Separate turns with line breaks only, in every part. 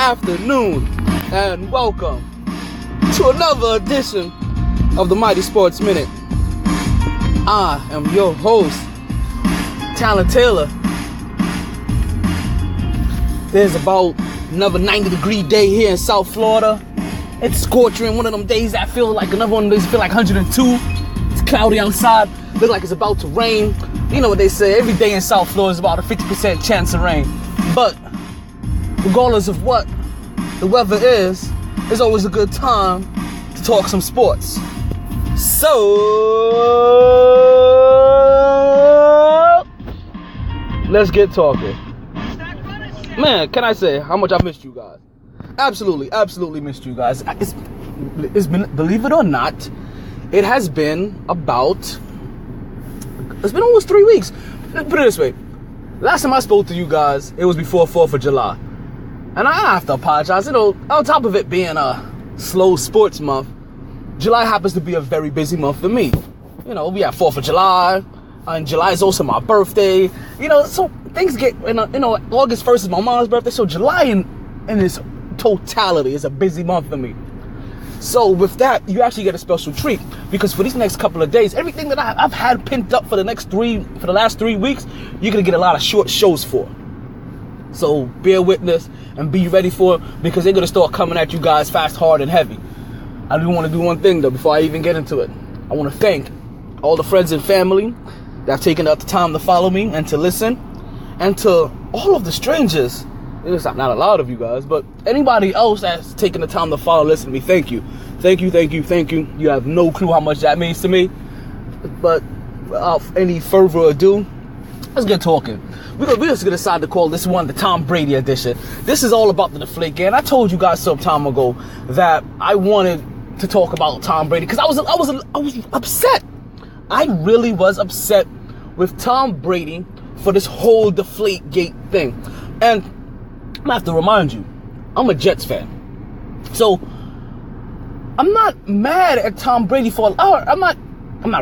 afternoon, and welcome to another edition of the MyT Sports Minute. I am your host, Talon Taylor. There's about another 90-degree day here in South Florida. It's scorching, one of them days that feel like another one of those feel like 102. It's cloudy outside, look like it's about to rain. You know what they say, every day in South Florida is about a 50% chance of rain. But regardless of what the weather is, it's always a good time to talk some sports. So, let's get talking. Man, can I say how much I missed you guys? Absolutely missed you guys. It's been, believe it or not, it has been almost 3 weeks. Put it this way. Last time I spoke to you guys, it was before 4th of July. And I have to apologize. You know, on top of it being a slow sports month, July happens to be a very busy month for me. You know, we have 4th of July, and July is also my birthday. You know, so things get, August 1st is my mom's birthday, so July in its totality is a busy month for me. So with that, you actually get a special treat, because for these next couple of days, everything that I've had pinned up for the last 3 weeks, you're gonna get a lot of short shows for. So bear witness and be ready for it, because they're gonna start coming at you guys fast, hard, and heavy. I do want to do one thing though before I even get into it. I want to thank all the friends and family that have taken up the time to follow me and to listen, and to all of the strangers. It's not a lot of you guys, but anybody else that's taken the time to follow, listen to me, thank you. Thank you. You have no clue how much that means to me. But without any further ado, let's get talking. We're just going to decide to call this one the Tom Brady edition. This is all about the deflate game. I told you guys some time ago that I wanted to talk about Tom Brady because I was upset. I really was upset with Tom Brady for this whole deflate gate thing. And I'm gonna have to remind you, I'm a Jets fan. So I'm not mad at Tom Brady I'm not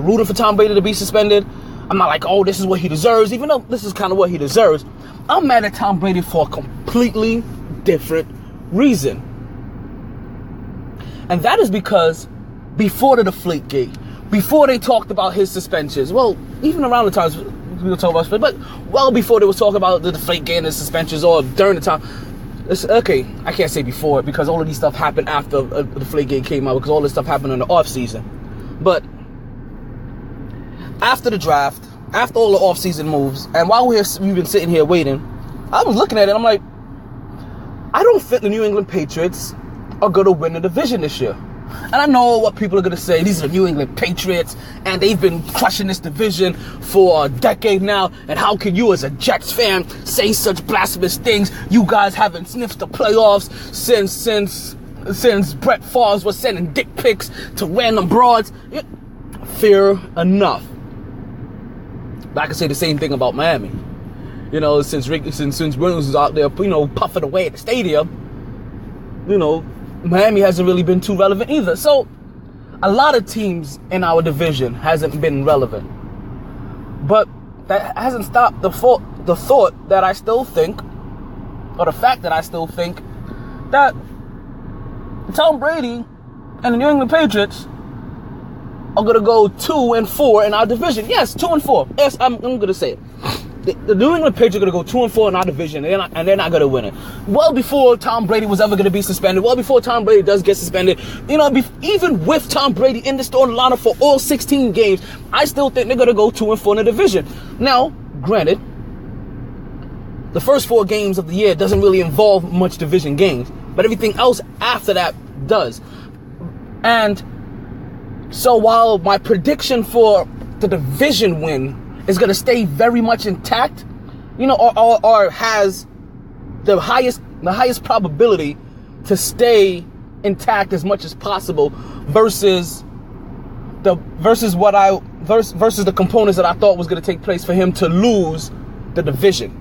rooting for Tom Brady to be suspended. I'm not like, oh, this is what he deserves, even though this is kind of what he deserves. I'm mad at Tom Brady for a completely different reason. And that is because before the deflate gate, before they talked about his suspensions, well, even around the times we were talking about, but well before they were talking about the deflate gate and the suspensions, or during the time, okay, I can't say before because all of these stuff happened after the deflate gate came out, because all this stuff happened in the off season. But after the draft, after all the off season moves, and while we've been sitting here waiting, I was looking at it, I'm like, I don't think the New England Patriots are going to win the division this year. And I know what people are going to say. These are the New England Patriots, and they've been crushing this division for a decade now. And how can you, as a Jets fan, say such blasphemous things? You guys haven't sniffed the playoffs since Brett Favre was sending dick pics to random broads. Fair enough. But I can say the same thing about Miami. You know, since Reynolds was out there, puffing away at the stadium, Miami hasn't really been too relevant either. So a lot of teams in our division hasn't been relevant. But that hasn't stopped the thought that I still think, or the fact that I still think, that Tom Brady and the New England Patriots are going to go 2-4 in our division. Yes, 2-4. Yes, I'm going to say it. The New England Patriots are going to go 2-4 in our division, and they're not going to win it. Well before Tom Brady was ever going to be suspended, well before Tom Brady does get suspended, even with Tom Brady in the starting lineup for all 16 games, I still think they're going to go 2-4 in the division. Now, granted, the first 4 games of the year doesn't really involve much division games, but everything else after that does. And so while my prediction for the division win is going to stay very much intact, or has the highest probability to stay intact as much as possible versus the components that I thought was going to take place for him to lose the division.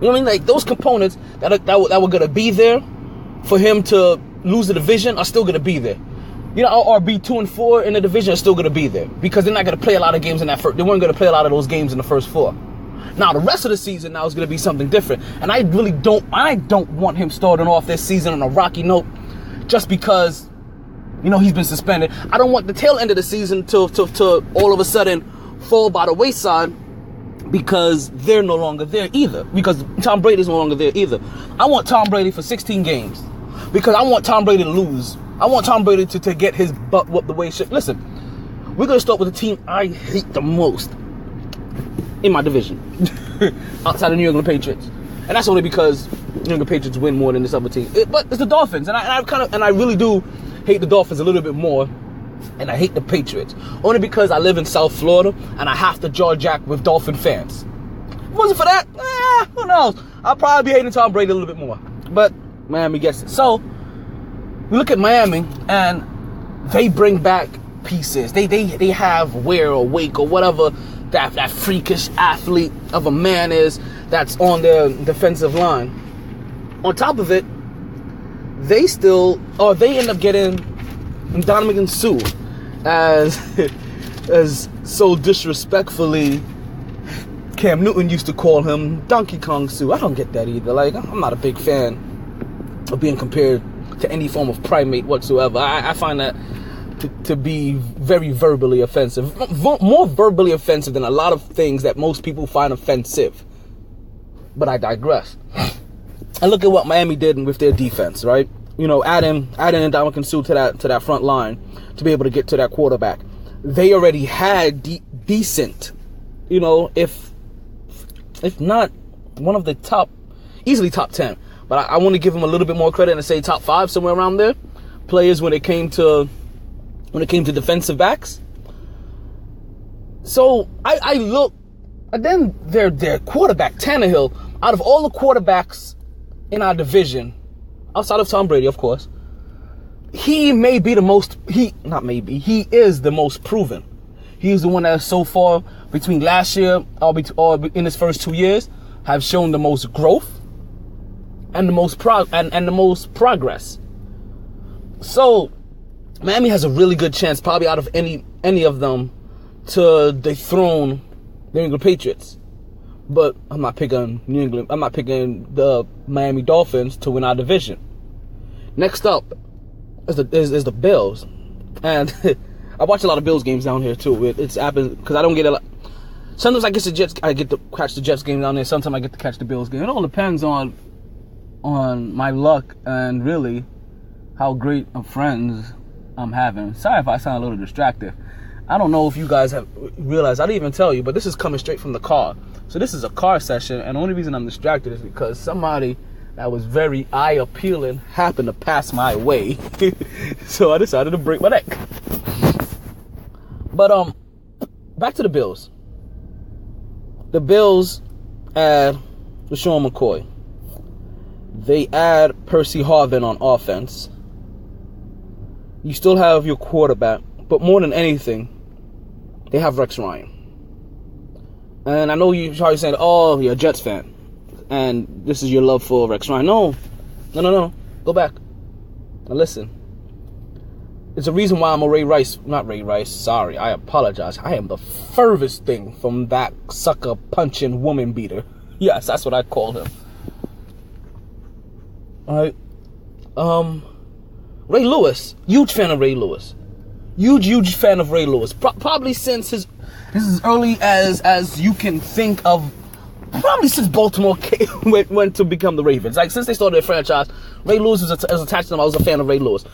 You know what I mean? Like, those components that were going to be there for him to lose the division are still going to be there. Or be 2-4 in the division are still going to be there, because they're not going to play a lot of games in that first. They weren't going to play a lot of those games in the first 4. Now, the rest of the season now is going to be something different. And I really don't want him starting off this season on a rocky note just because, he's been suspended. I don't want the tail end of the season to all of a sudden fall by the wayside because they're no longer there either. Because Tom Brady's no longer there either. I want Tom Brady for 16 games because I want Tom Brady to lose. I want Tom Brady to get his butt whooped the way he should. Listen, we're going to start with the team I hate the most in my division outside of New England Patriots. And that's only because New England Patriots win more than this other team. But it's the Dolphins. And I really do hate the Dolphins a little bit more. And I hate the Patriots. Only because I live in South Florida and I have to jaw jack with Dolphin fans. If it wasn't for that, who knows? I'll probably be hating Tom Brady a little bit more. But Miami gets it. So, we look at Miami and they bring back pieces. They have Ware or Wake or whatever that freakish athlete of a man is that's on their defensive line. On top of it, they end up getting Dominican Sue as so disrespectfully Cam Newton used to call him Donkey Kong Sue. I don't get that either. Like, I'm not a big fan of being compared to any form of primate whatsoever. I find that to be very verbally offensive. More verbally offensive than a lot of things that most people find offensive. But I digress. And look at what Miami did with their defense, right? Adding Dominican Sue to that front line to be able to get to that quarterback. They already had decent, if not one of the easily top 10. But I want to give them a little bit more credit and say top 5, somewhere around there. Players when it came to defensive backs. So I look, and then their quarterback, Tannehill, out of all the quarterbacks in our division, outside of Tom Brady, of course, he is the most proven. He's the one that so far, between last year or in his first 2 years, have shown the most growth and the most progress. So Miami has a really good chance, probably out of any of them, to dethrone the New England Patriots. But I'm not picking New England. I'm not picking the Miami Dolphins to win our division. Next up is the Bills, and I watch a lot of Bills games down here too. It's happened because I don't get a lot. Sometimes I get to catch the Jets game down there. Sometimes I get to catch the Bills game. It all depends on my luck and really how great of friends I'm having. Sorry if I sound a little distracted. I don't know if you guys have realized, I didn't even tell you, but this is coming straight from the car. So this is a car session, and the only reason I'm distracted is because somebody that was very eye-appealing happened to pass my way. So I decided to break my neck. But back to the Bills. The Bills add LaShawn McCoy. They add Percy Harvin on offense. You still have your quarterback, but more than anything, they have Rex Ryan. And I know you're probably saying, oh, you're a Jets fan, and this is your love for Rex Ryan. No. Go back. Now listen. It's a reason why I'm a not Ray Rice, sorry, I apologize. I am the furthest thing from that sucker punching woman beater. Yes, that's what I call him. Alright. Ray Lewis. Huge fan of Ray Lewis. Huge fan of Ray Lewis. Probably since his as early as you can think of. Probably since Baltimore went to become the Ravens. Like, since they started their franchise, Ray Lewis was attached to them. I was a fan of Ray Lewis.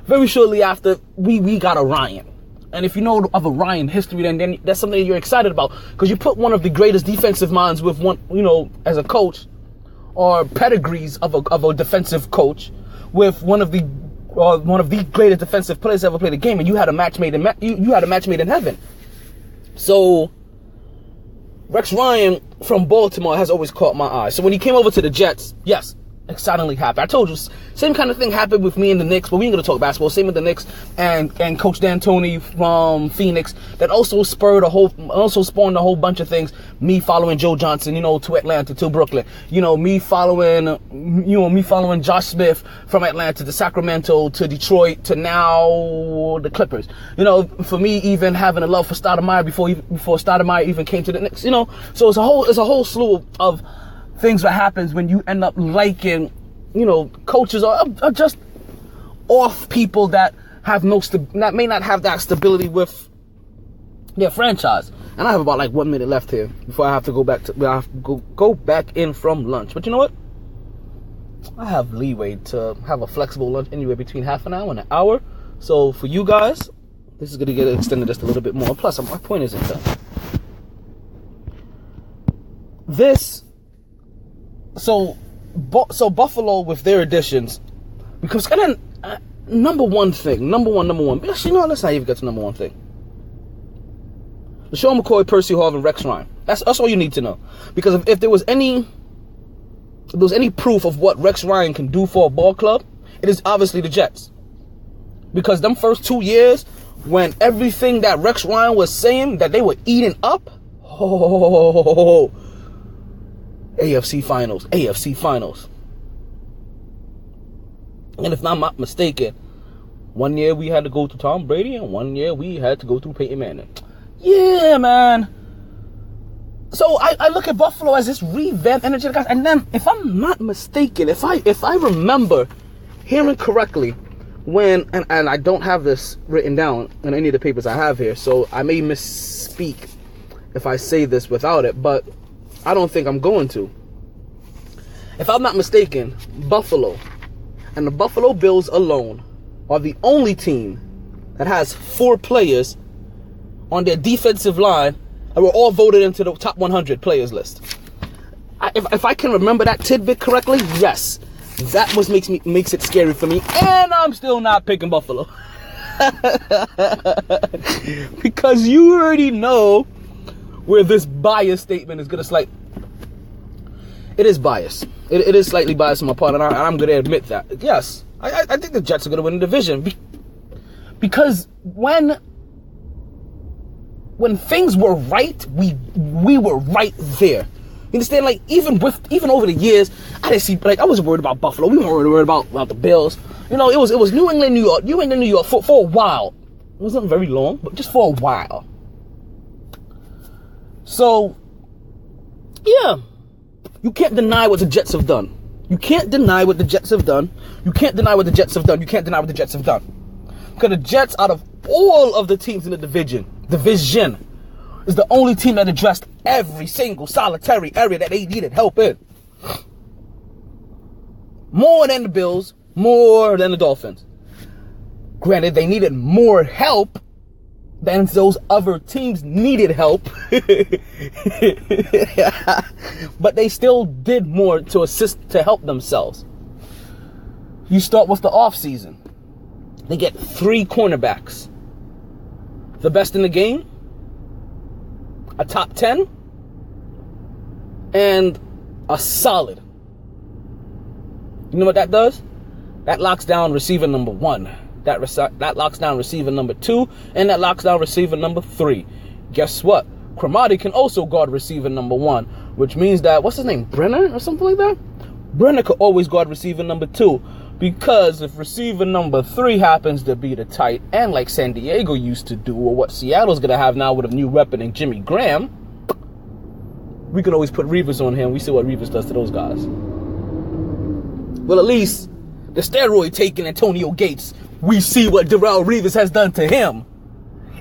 Very shortly after, we got a Ryan. And if you know of a Ryan history, then that's something you're excited about. Because you put one of the greatest defensive minds with one, as a coach, or pedigrees of a defensive coach, with one of the greatest defensive players ever played the game, and you had a match made in heaven. So Rex Ryan from Baltimore has always caught my eye. So when he came over to the Jets, yes, excitingly happy. I told you, same kind of thing happened with me and the Knicks, but we ain't gonna talk basketball. Same with the Knicks and Coach D'Antoni from Phoenix. That also spawned a whole bunch of things. Me following Joe Johnson, to Atlanta, to Brooklyn. Me following Josh Smith from Atlanta to Sacramento to Detroit to now the Clippers. You know, for me, even having a love for Stoudemire before Stoudemire even came to the Knicks. You know, so it's a whole slew of things that happens when you end up liking, you know, coaches are just off people that have that may not have that stability with their franchise. And I have about like 1 minute left here before I have to go back in from lunch. But you know what? I have leeway to have a flexible lunch anywhere between half an hour and an hour. So for you guys, this is going to get extended just a little bit more. Plus, my point isn't done. So Buffalo with their additions, because and then number one. Actually, no, let's not even get to number one thing. LaShawn McCoy, Percy Harvin, Rex Ryan. That's all you need to know. Because if there was any proof of what Rex Ryan can do for a ball club, it is obviously the Jets. Because them first 2 years, when everything that Rex Ryan was saying that they were eating up, AFC Finals. And if I'm not mistaken, 1 year we had to go through Tom Brady, and 1 year we had to go through Peyton Manning. Yeah, man. So I look at Buffalo as this revamped energetic guys, and then if I'm not mistaken, if I remember hearing correctly, when and I don't have this written down in any of the papers I have here, so I may misspeak if I say this without it, but I don't think I'm going to. If I'm not mistaken, Buffalo and the Buffalo Bills alone are the only team that has 4 players on their defensive line and were all voted into the top 100 players list. If I can remember that tidbit correctly, yes, that makes it scary for me, and I'm still not picking Buffalo. Because you already know where this bias statement is going to it is biased. It is slightly biased on my part, and I'm going to admit that. Yes, I think the Jets are going to win the division. Because when things were right, we were right there. You understand? Like, even over the years, I didn't see, like, I wasn't worried about Buffalo. We weren't worried about the Bills. You know, it was New England, New York for a while. It wasn't very long, but just for a while. So, yeah. You can't deny what the Jets have done. Because the Jets, out of all of the teams in the division, is the only team that addressed every single solitary area that they needed help in. More than the Bills, more than the Dolphins. Granted, they needed more help than those other teams needed help. But they still did more to help themselves. You start with the offseason. They get 3 cornerbacks. The best in the game, a top 10, and a solid. You know what that does? That locks down receiver number 1. That locks down receiver number 2, and that locks down receiver number 3. Guess what? Cromartie can also guard receiver number 1, which means that, what's his name, Brenner or something like that? Brenner could always guard receiver number 2, because if receiver number 3 happens to be the tight end like San Diego used to do, or what Seattle's going to have now with a new weapon in Jimmy Graham, we can always put Reeves on him. We see what Reeves does to those guys. Well, at least the steroid-taking Antonio Gates, we see what Darrelle Reeves has done to him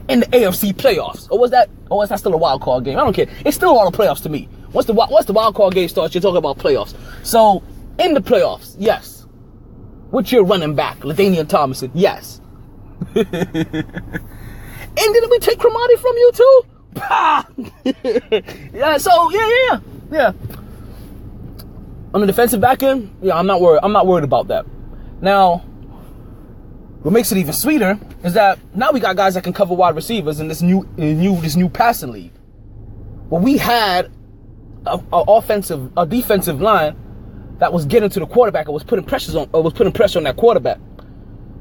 in the AFC playoffs. Or was that still a wild card game? I don't care. It's still all the playoffs to me. Once the wild card game starts, you're talking about playoffs. So, in the playoffs, yes. What's your running back? LaDainian Tomlinson, yes. And didn't we take Cromartie from you too? Yeah, so yeah. On the defensive back end, yeah, I'm not worried about that. Now, what makes it even sweeter is that now we got guys that can cover wide receivers in this new passing league. Well, we had a defensive line that was getting to the quarterback and was putting pressure on that quarterback.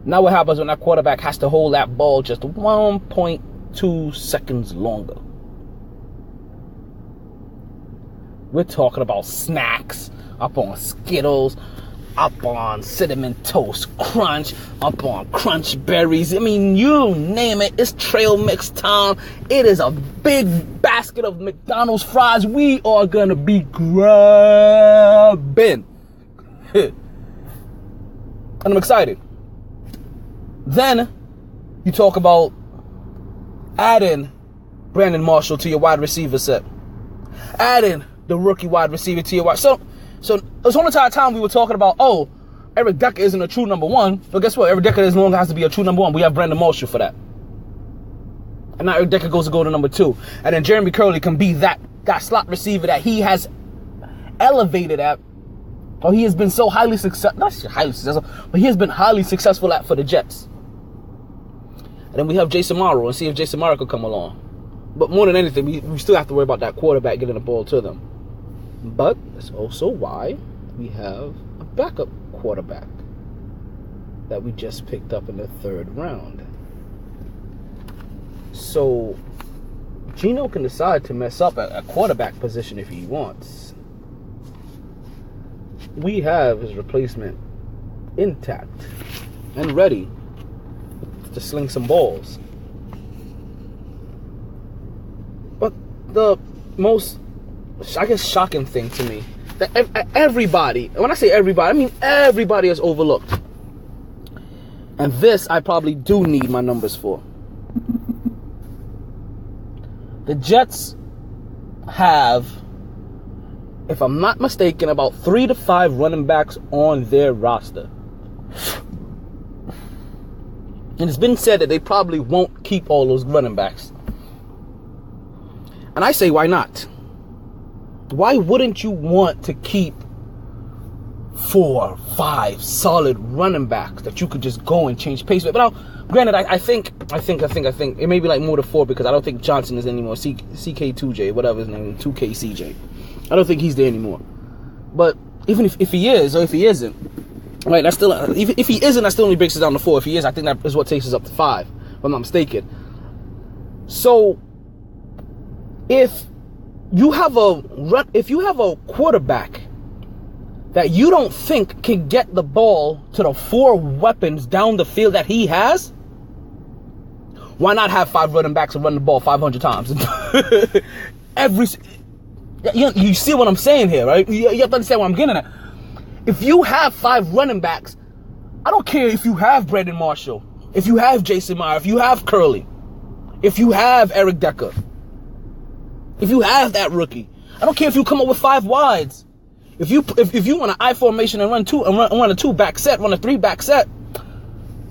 Now what happens when that quarterback has to hold that ball just 1.2 seconds longer? We're talking about snacks up on Skittles. up on Cinnamon Toast Crunch, up on Crunch Berries. I mean, you name it. It's trail mix time. It is a big basket of McDonald's fries. We are going to be grabbing. And I'm excited. Then you talk about adding Brandon Marshall to your wide receiver set. Adding the rookie wide receiver to your wide. So it's the entire time we were talking about, oh, Eric Decker isn't a true number one. But guess what? Eric Decker no longer has to be a true number one. We have Brandon Marshall for that. And now Eric Decker goes to go to number two. And then Jeremy Curley can be that slot receiver that he has elevated at. Or he has been so highly successful. Not highly successful, but he has been highly successful at for the Jets. And then we have Jason Morrow and see if Jason Morrow could come along. But more than anything, we still have to worry about that quarterback getting the ball to them. But that's also why we have a backup quarterback that we just picked up in the 3rd round. So Geno can decide to mess up at a quarterback position if he wants. We have his replacement intact and ready to sling some balls. But the most, I guess, shocking thing to me, that everybody, when I say everybody, I mean everybody is overlooked. And this I probably do need my numbers for. The Jets have, if I'm not mistaken, about 3 to 5 running backs on their roster. And it's been said that they probably won't keep all those running backs. And I say, why not? Why wouldn't you want to keep 4 or 5 solid running backs that you could just go and change pace with? But now, granted, I think it may be like more than 4 because I don't think Johnson is anymore. CK2J, whatever his name is, 2KCJ. I don't think he's there anymore. But even if he is or if he isn't, right? That's still, if he isn't, that still only breaks it down to 4. If he is, I think that is what takes us up to 5, if I'm not mistaken. So if you have a quarterback that you don't think can get the ball to the 4 weapons down the field that he has, why not have 5 running backs and run the ball 500 times? You see what I'm saying here, right? You have to understand what I'm getting at. If you have 5 running backs, I don't care if you have Brandon Marshall, if you have Jason Meyer, if you have Curley, if you have Eric Decker, if you have that rookie. I don't care if you come up with 5 wides. If you want an I formation and run a 2 back set, run a 3 back set,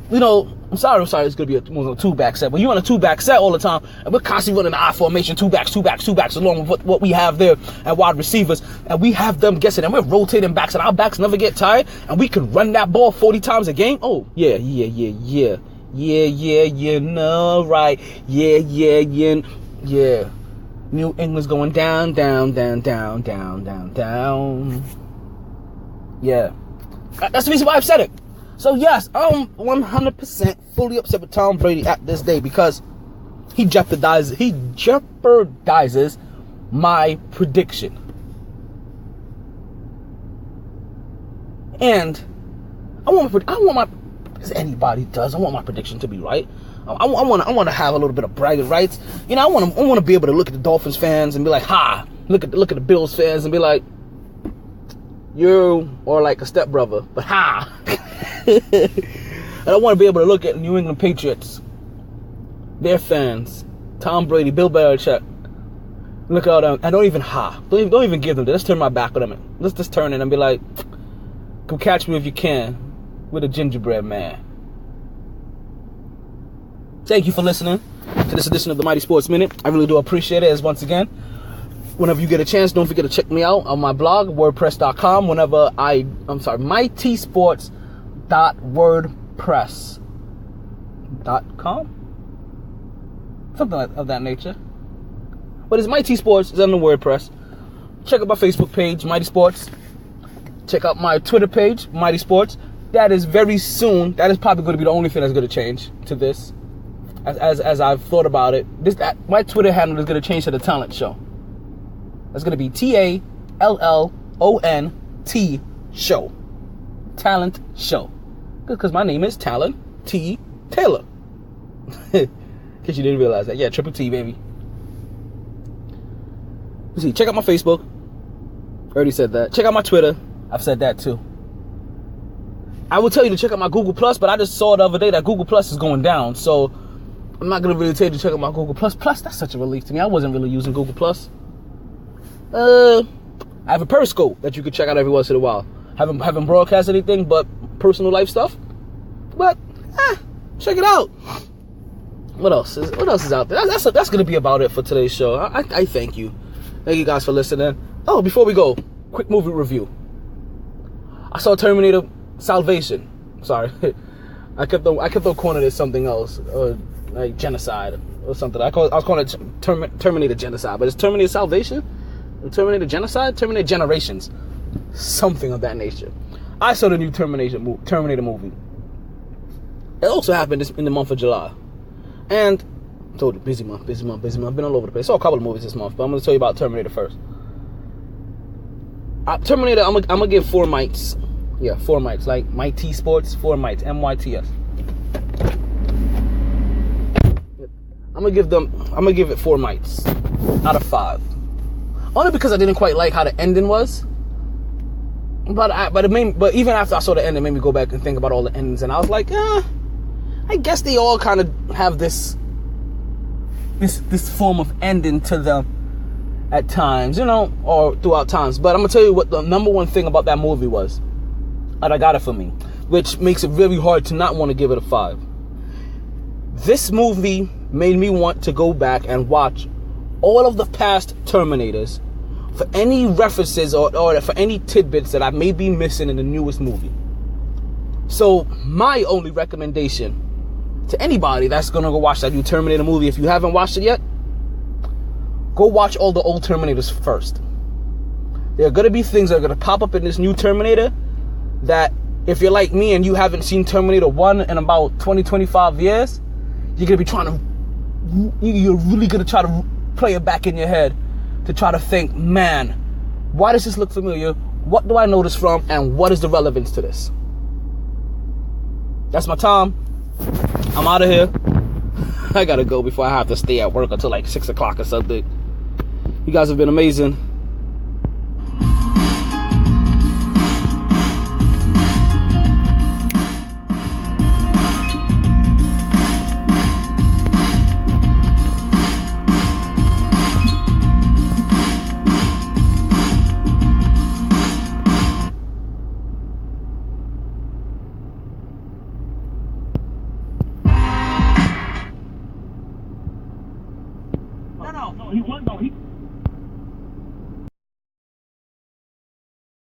you know, I'm sorry, it's gonna be a 2 back set. But you want a 2 back set all the time, and we're constantly running an I formation, 2 backs, along with what we have there at wide receivers, and we have them guessing, and we're rotating backs, and our backs never get tired, and we can run that ball 40 times a game. Oh yeah, no, right, yeah. New England's going down. Yeah. That's the reason why I've said it. So yes, I'm 100% fully upset with Tom Brady at this day because he jeopardizes my prediction. And I want my, as anybody does, I want my prediction to be right. I want to have a little bit of bragging rights. You know, I want to be able to look at the Dolphins fans and be like, ha. Look at the Bills fans and be like, you are like a stepbrother, but ha. And I want to be able to look at New England Patriots, their fans, Tom Brady, Bill Belichick. Look at them. I don't even ha. Don't even give them that. Let's turn my back on them. Let's just turn it and be like, come catch me if you can with a gingerbread man. Thank you for listening to this edition of the Mighty Sports Minute. I really do appreciate it. As once again, whenever you get a chance, don't forget to check me out on my blog, wordpress.com. mytsports.wordpress.com? Something of that nature. But it's MyT Sports. It's on the WordPress. Check out my Facebook page, Mighty Sports. Check out my Twitter page, Mighty Sports. That is very soon. That is probably going to be the only thing that's going to change to this. As I've thought about it, my Twitter handle is going to change to The Talent Show. That's going to be TALLONT Show. Talent Show. Because my name is Talent T. Taylor. In case you didn't realize that. Yeah, Triple T, baby. Let's see, check out my Facebook. Already said that. Check out my Twitter. I've said that too. I will tell you to check out my Google Plus, but I just saw the other day that Google Plus is going down. So I'm not gonna really tell you to check out my Google Plus. Plus, that's such a relief to me. I wasn't really using Google Plus. I have a Periscope that you can check out every once in a while. Haven't broadcast anything but personal life stuff. But check it out. What else is out there? That's gonna be about it for today's show. I thank you. Thank you guys for listening. Oh, before we go, quick movie review. I saw Terminator Salvation. Sorry. I kept on calling it something else. Like genocide or something. I was calling it Terminator Genocide, but it's Terminator Salvation? Terminator Genocide? Terminator Generations. Something of that nature. I saw the new Terminator movie. It also happened in the month of July. And I told you, busy month. I've been all over the place. I saw a couple of movies this month, but I'm going to tell you about Terminator first. Terminator, I'm going to give 4 mites. Yeah, 4 mites. Like MyT Sports, 4 mites. MYTS. I'm going to give it 4 mites out of 5. Only because I didn't quite like how the ending was. But even after I saw the ending, it made me go back and think about all the endings. And I was like, I guess they all kind of have this form of ending to them at times, or throughout times. But I'm going to tell you what the number one thing about that movie was. And I got it for me. Which makes it very hard to not want to give it a 5. This movie made me want to go back and watch all of the past Terminators for any references or for any tidbits that I may be missing in the newest movie. So my only recommendation to anybody that's going to go watch that new Terminator movie, if you haven't watched it yet, go watch all the old Terminators first. There are going to be things that are going to pop up in this new Terminator that if you're like me and you haven't seen Terminator 1 in about 20-25 years, you're really going to try to play it back in your head to try to think, man, why does this look familiar? What do I know this from? And what is the relevance to this? That's my time. I'm out of here. I gotta go before I have to stay at work until like 6 o'clock or something. You guys have been amazing. No, he wasn't. No, he.